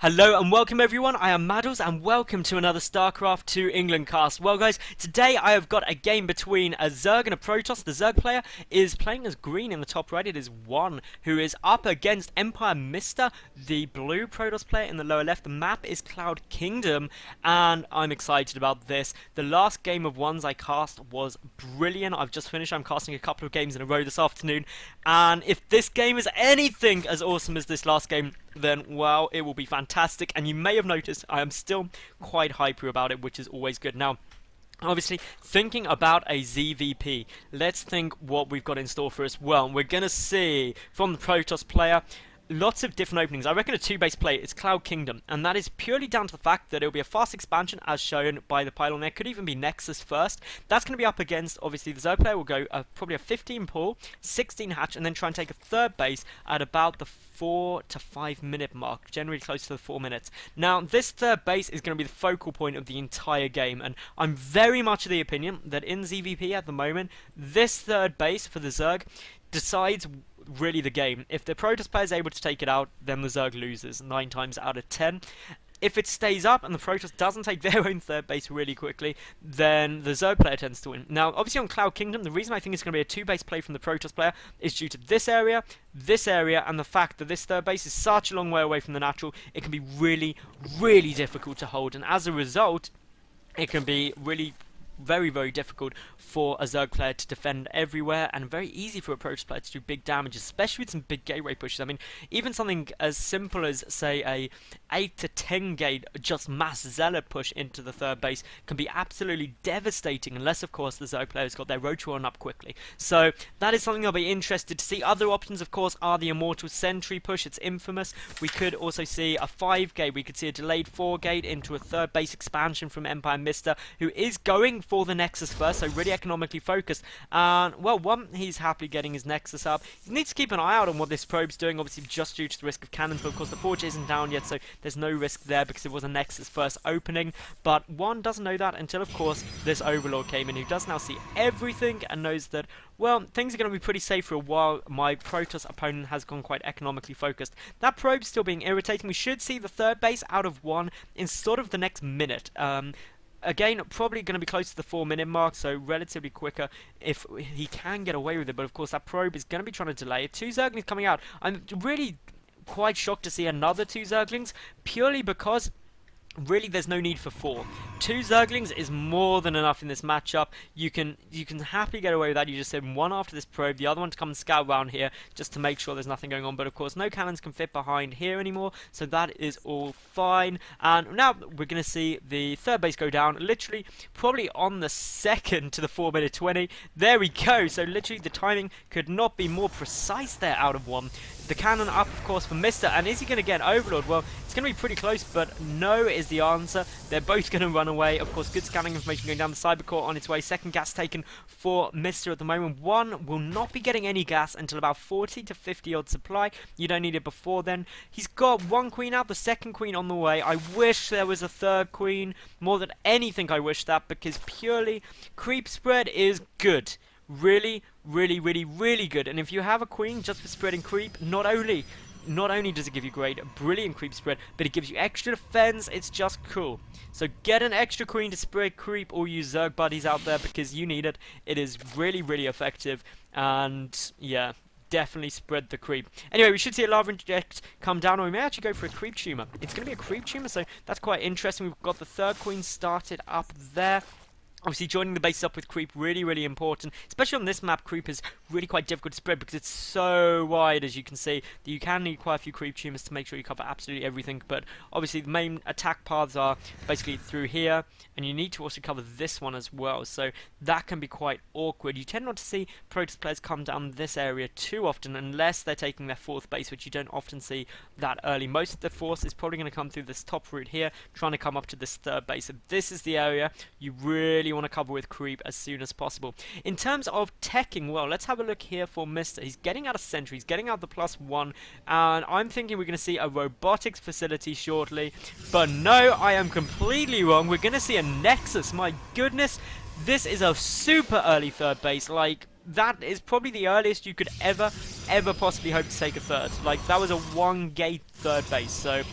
Hello and welcome everyone, I am Madals and welcome to another StarCraft 2 England cast. Well guys, today I have got a game between a Zerg and a Protoss. The Zerg player is playing as green in the top right. It is One, who is up against EmpireMista, the blue Protoss player in the lower left. The map is Cloud Kingdom and I'm excited about this. The last game of Ones I cast was brilliant. I've just finished. I'm casting a couple of games in a row this afternoon, and if this game is anything as awesome as this last game, then well, it will be fantastic. And you may have noticed I am still quite hyper about it, which is always good. Now, obviously, thinking about a ZVP, let's think what we've got in store for us. Well, we're going to see from the Protoss player lots of different openings. I reckon a two-base play is Cloud Kingdom, and that is purely down to the fact that it'll be a fast expansion as shown by the pylon there. Could even be Nexus first. That's going to be up against, obviously, the Zerg player will go probably a 15 pull, 16 hatch, and then try and take a third base at about the 4 to 5 minute mark, generally close to the 4 minutes. Now, this third base is going to be the focal point of the entire game, and I'm very much of the opinion that in ZVP at the moment, this third base for the Zerg decides really the game. If the Protoss player is able to take it out, then the Zerg loses 9 times out of 10. If it stays up and the Protoss doesn't take their own third base really quickly, then the Zerg player tends to win. Now, obviously on Cloud Kingdom, the reason I think it's going to be a two-base play from the Protoss player is due to this area, and the fact that this third base is such a long way away from the natural, it can be really, really difficult to hold. And as a result, it can be really very, very difficult for a Zerg player to defend everywhere, and very easy for a Protoss player to do big damage, especially with some big gateway pushes. I mean, even something as simple as, say, a 8 to 10 gate just mass Zealot push into the third base can be absolutely devastating, unless, of course, the Zerg player's got their Rotor up quickly. So, that is something I'll be interested to see. Other options, of course, are the Immortal Sentry push. It's infamous. We could also see a 5 gate. We could see a delayed 4 gate into a third base expansion from EmpireMista, who is going for the Nexus first, so really economically focused. And well, One, he's happily getting his Nexus up. He needs to keep an eye out on what this probe's doing, obviously just due to the risk of cannons, but of course the Forge isn't down yet, so there's no risk there because it was a Nexus first opening. But One doesn't know that until, of course, this Overlord came in, who does now see everything and knows that, well, things are going to be pretty safe for a while. My Protoss opponent has gone quite economically focused. That probe's still being irritating. We should see the third base out of One in sort of the next minute. Again, probably going to be close to the 4 minute mark, so relatively quicker if he can get away with it. But of course, that probe is going to be trying to delay it. 2 Zerglings coming out. I'm really quite shocked to see another 2 Zerglings, purely because really there's no need for 4. 2 Zerglings is more than enough in this matchup. You can happily get away with that. You just send one after this probe, the other one to come and scout around here just to make sure there's nothing going on. But of course, no cannons can fit behind here anymore, so that is all fine. And now we're going to see the third base go down, literally probably on the second to the 4 minute 20. There we go. So literally the timing could not be more precise there out of One. The cannon up, of course, for Mr. And is he going to get Overlord? Well, it's going to be pretty close, but no is the answer. They're both going to run away. Of course, good scanning information going down the Cybercore on its way. Second gas taken for Mr. at the moment. One will not be getting any gas until about 40 to 50 odd supply. You don't need it before then. He's got 1 queen out, the second queen on the way. I wish there was a third queen. More than anything, I wish that, because purely creep spread is good. Really, really, really, really good. And if you have a queen just for spreading creep, not only does it give you great, brilliant creep spread, but it gives you extra defense. It's just cool. So get an extra queen to spread creep, all you Zerg buddies out there, because you need it. It is really, really effective. And yeah, definitely spread the creep. Anyway, we should see a lava inject come down, or we may actually go for a creep tumor. It's going to be a creep tumor, so that's quite interesting. We've got the third queen started up there. Obviously, joining the base up with creep, really, really important. Especially on this map, creep is really quite difficult to spread because it's so wide, as you can see, that you can need quite a few creep tumors to make sure you cover absolutely everything. But obviously, the main attack paths are basically through here, and you need to also cover this one as well. So that can be quite awkward. You tend not to see Protoss players come down this area too often, unless they're taking their 4th base, which you don't often see that early. Most of the force is probably going to come through this top route here, trying to come up to this 3rd base. So this is the area you really want to cover with creep as soon as possible. In terms of teching, well, let's have a look here for Mr. He's getting out a sentry, he's getting out the +1, and I'm thinking we're going to see a robotics facility shortly, but no, I am completely wrong. We're going to see a Nexus. My goodness, this is a super early 3rd base. Like, that is probably the earliest you could ever possibly hope to take a 3rd. Like, that was a 1 gate 3rd base, so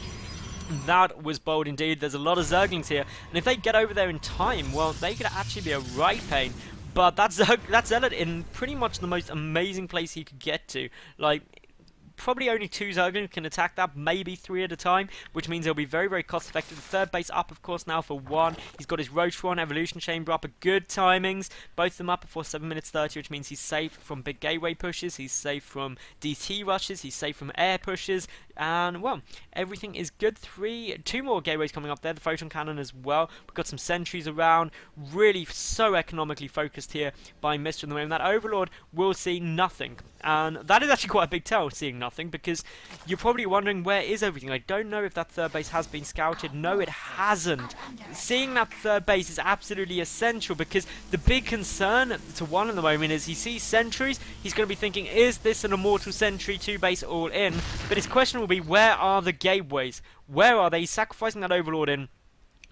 That was bold indeed. There's a lot of Zerglings here, and if they get over there in time, well, they could actually be a right pain. But that's Zealot in pretty much the most amazing place he could get to. Like, probably only 2 Zerglings can attack that, maybe 3 at a time, which means it'll be very, very cost effective. The third base up, of course, now for 1. He's got his Roach 1, Evolution Chamber up at good timings. Both of them up before 7 minutes 30, which means he's safe from big gateway pushes, he's safe from DT rushes, he's safe from air pushes, and, well, everything is good. 2 more gateways coming up there, the Photon Cannon as well. We've got some sentries around, really so economically focused here by Mr. at the moment. That Overlord will see nothing, and that is actually quite a big tell, seeing nothing, because you're probably wondering, where is everything? I don't know if that third base has been scouted. No, it hasn't. Seeing that third base is absolutely essential, because the big concern to one at the moment is he sees sentries, he's going to be thinking, is this an Immortal Sentry 2 base all in? But his question will be, where are the gateways? Where are they? He's sacrificing that Overlord in,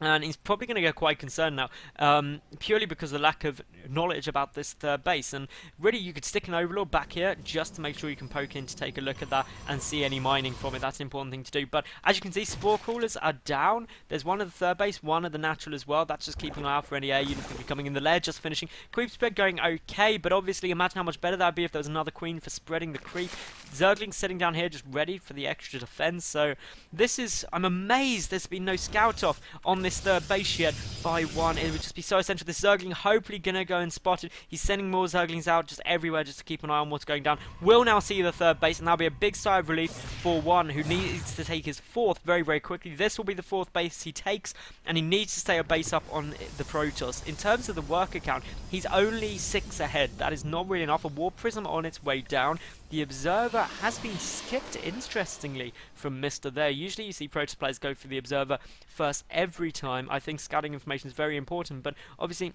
and he's probably going to get quite concerned now, purely because of the lack of knowledge about this third base. And really, you could stick an Overlord back here just to make sure you can poke in to take a look at that and see any mining from it. That's an important thing to do. But as you can see, Spore Crawlers are down. There's one at the third base, one at the natural as well. That's just keeping an eye out for any air units that be coming in the lair, just finishing. Creep spread going okay, but obviously imagine how much better that would be if there was another queen for spreading the creep. Zerglings sitting down here just ready for the extra defense. So this is, I'm amazed there's been no scout off on this third base yet by 1. It would just be so essential. This Zergling hopefully gonna go and spot it. He's sending more Zerglings out just everywhere just to keep an eye on what's going down. We'll now see the third base, and that'll be a big sigh of relief for 1, who needs to take his 4th very, very quickly. This will be the 4th base he takes, and he needs to stay a base up on the Protoss. In terms of the worker count, he's only 6 ahead. That is not really enough. A War Prism on its way down. The Observer has been skipped, interestingly, from Mr. there. Usually you see Protoss players go for the Observer first every time. I think scouting information is very important, but obviously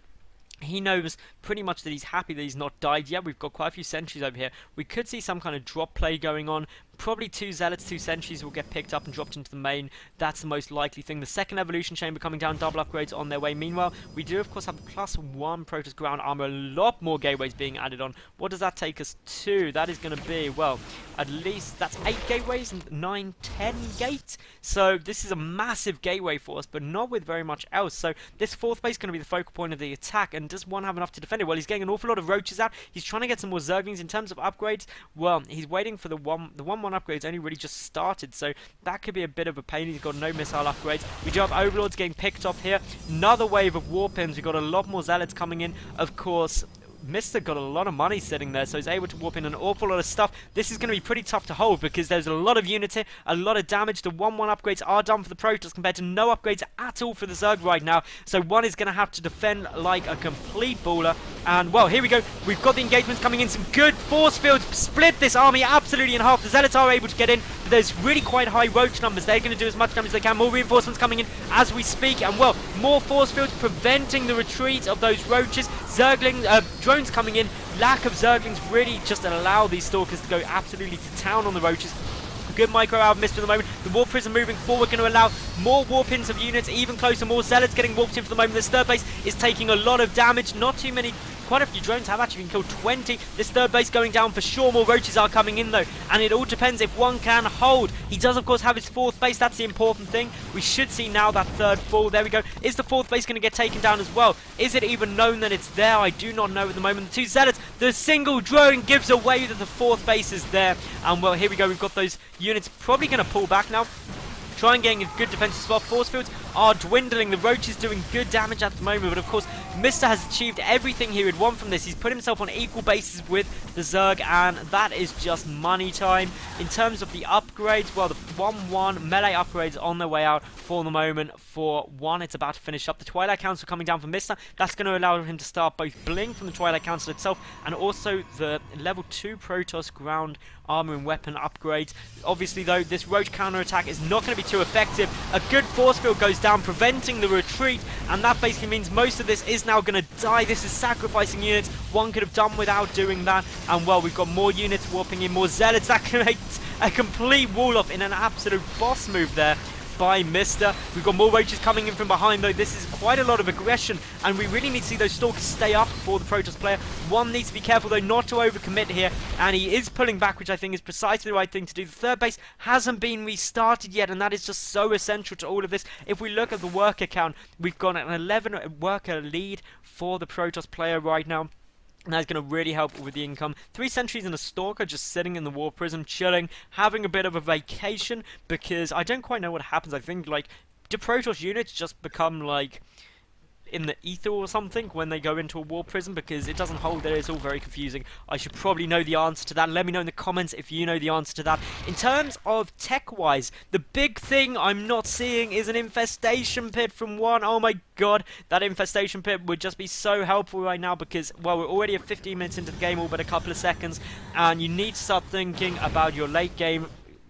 he knows pretty much that he's happy that he's not died yet. We've got quite a few sentries over here. We could see some kind of drop play going on. Probably 2 Zealots, 2 Sentries will get picked up and dropped into the main. That's the most likely thing. The second Evolution Chamber coming down, double upgrades on their way. Meanwhile, we do of course have +1 Protoss ground armor, a lot more gateways being added on. What does that take us to? That is going to be, well, at least that's 8 gateways and 9, 10 gates. So this is a massive gateway for us, but not with very much else. So this 4th base is going to be the focal point of the attack, and does 1 have enough to defend it? Well, he's getting an awful lot of roaches out. He's trying to get some more Zerglings. In terms of upgrades, well, he's waiting for the 1-1 upgrades only really just started, so that could be a bit of a pain. He's got no missile upgrades. We do have Overlords getting picked off here. Another wave of War Pins. We've got a lot more Zealots coming in. Of course, Mr. got a lot of money sitting there, so he's able to warp in an awful lot of stuff. This is going to be pretty tough to hold because there's a lot of units here, a lot of damage. The 1-1 upgrades are done for the Protoss compared to no upgrades at all for the Zerg right now. So 1 is going to have to defend like a complete baller. And, well, here we go. We've got the engagements coming in. Some good force fields. Split this army absolutely in half. The Zealots are able to get in. But there's really quite high roach numbers. They're going to do as much damage as they can. More reinforcements coming in as we speak. And, well, more force fields preventing the retreat of those roaches. Zergling, drones coming in. Lack of Zerglings really just allow these Stalkers to go absolutely to town on the roaches. Good micro out of Mist for the moment. The War Prism moving forward, going to allow more warp-ins of units, even closer, more Zealots getting warped in for the moment. This third base is taking a lot of damage. Not too many, quite a few drones have actually been killed, 20. This third base going down for sure. More roaches are coming in though, and it all depends if 1 can hold. He does of course have his 4th base, that's the important thing. We should see now that 3rd fall. There we go. Is the 4th base going to get taken down as well? Is it even known that it's there? I do not know at the moment. The 2 Zealots, the single drone gives away that the 4th base is there. And well, here we go. We've got those units probably going to pull back now. Try and getting a good defensive spot. Force fields are dwindling. The Roach is doing good damage at the moment, but of course, Mr. has achieved everything he would want from this. He's put himself on equal basis with the Zerg, and that is just money time. In terms of the upgrades, well, the 1-1 melee upgrades on their way out for the moment. For 1, it's about to finish up. The Twilight Council coming down from Mr. That's going to allow him to start both Bling from the Twilight Council itself, and also the level 2 Protoss ground armor and weapon upgrades. Obviously, though, this Roach counter-attack is not going to be too effective. A good force field goes down, preventing the retreat, and that basically means most of this is now going to die. This is sacrificing units 1 could have done without doing that. And, well, we've got more units warping in, more Zealots. That creates a complete wall-off in an absolute boss move there. by Mista. We've got more roaches coming in from behind, though. This is quite a lot of aggression, and we really need to see those stalkers stay up for the Protoss player. One needs to be careful, though, not to overcommit here, and he is pulling back, which I think is precisely the right thing to do. The third base hasn't been restarted yet, and that is just so essential to all of this. If we look at the worker count, we've got an 11 worker lead for the Protoss player right now. And that's going to really help with the income. 3 sentries and a stalker just sitting in the war prison, chilling, having a bit of a vacation, because I don't quite know what happens. I think, like, do Protoss units just become, like, in the ether or something when they go into a war prison, because it doesn't hold there. It's all very confusing. I should probably know the answer to that. Let me know in the comments if you know the answer to that. In terms of tech-wise, the big thing I'm not seeing is an infestation pit from one. Oh my god, that infestation pit would just be so helpful right now, because, well, we're already at 15 minutes into the game, all but a couple of seconds, and you need to start thinking about your late game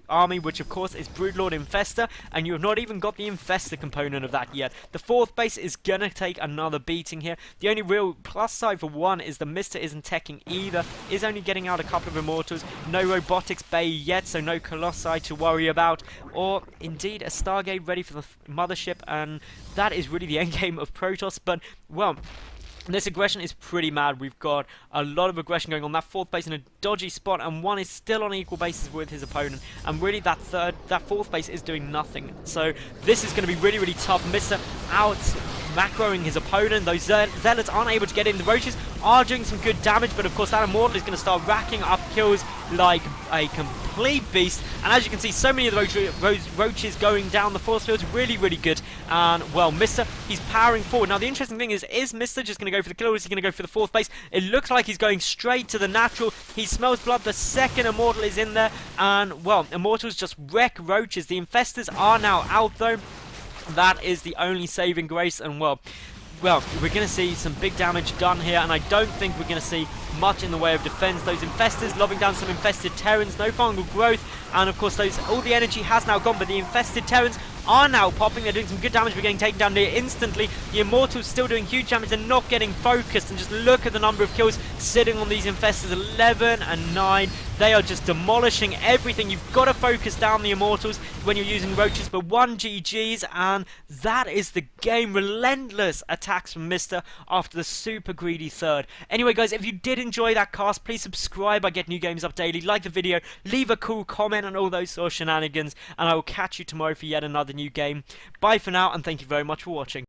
army, which of course is Broodlord Infestor, and you have not even got the Infestor component of that yet. The 4th base is gonna take another beating here. The only real plus side for one is the Mista isn't teching either, is only getting out a couple of Immortals, no Robotics Bay yet, so no Colossi to worry about, or indeed a Stargate ready for the mothership, and that is really the endgame of Protoss. But, well, this aggression is pretty mad. We've got a lot of aggression going on. That 4th base in a dodgy spot, and one is still on equal basis with his opponent. And really, that 4th base is doing nothing. So this is going to be really, really tough. Mr. out macroing his opponent. Those zealots aren't able to get in. The roaches are doing some good damage, but of course that immortal is going to start racking up kills like a complete beast. And as you can see, so many of the roaches going down the force field, really, really good. And, well, Mr. he's powering forward. Now, the interesting thing is Mr. just going to go for the kill, or is he going to go for the 4th base? It looks like he's going straight to the natural. He smells blood. The second immortal is in there, and, well, immortals just wreck roaches. The infestors are now out, though. That is the only saving grace, and, well, we're going to see some big damage done here, and I don't think we're going to see much in the way of defense. Those infestors lobbing down some infested Terrans, no fungal growth, and of course all the energy has now gone, but the infested Terrans are now popping. They're doing some good damage. We're getting taken down near instantly. The Immortals still doing huge damage. They're not getting focused, and just look at the number of kills sitting on these infestors. 11 and 9. They are just demolishing everything. You've got to focus down the Immortals when you're using roaches, but 1 GG's, and that is the game. Relentless attacks from Mr. after the super greedy 3rd. Anyway, guys, if you did enjoy that cast, please subscribe. I get new games up daily. Like the video, leave a cool comment on all those sort of shenanigans, and I will catch you tomorrow for yet another new game. Bye for now, and thank you very much for watching.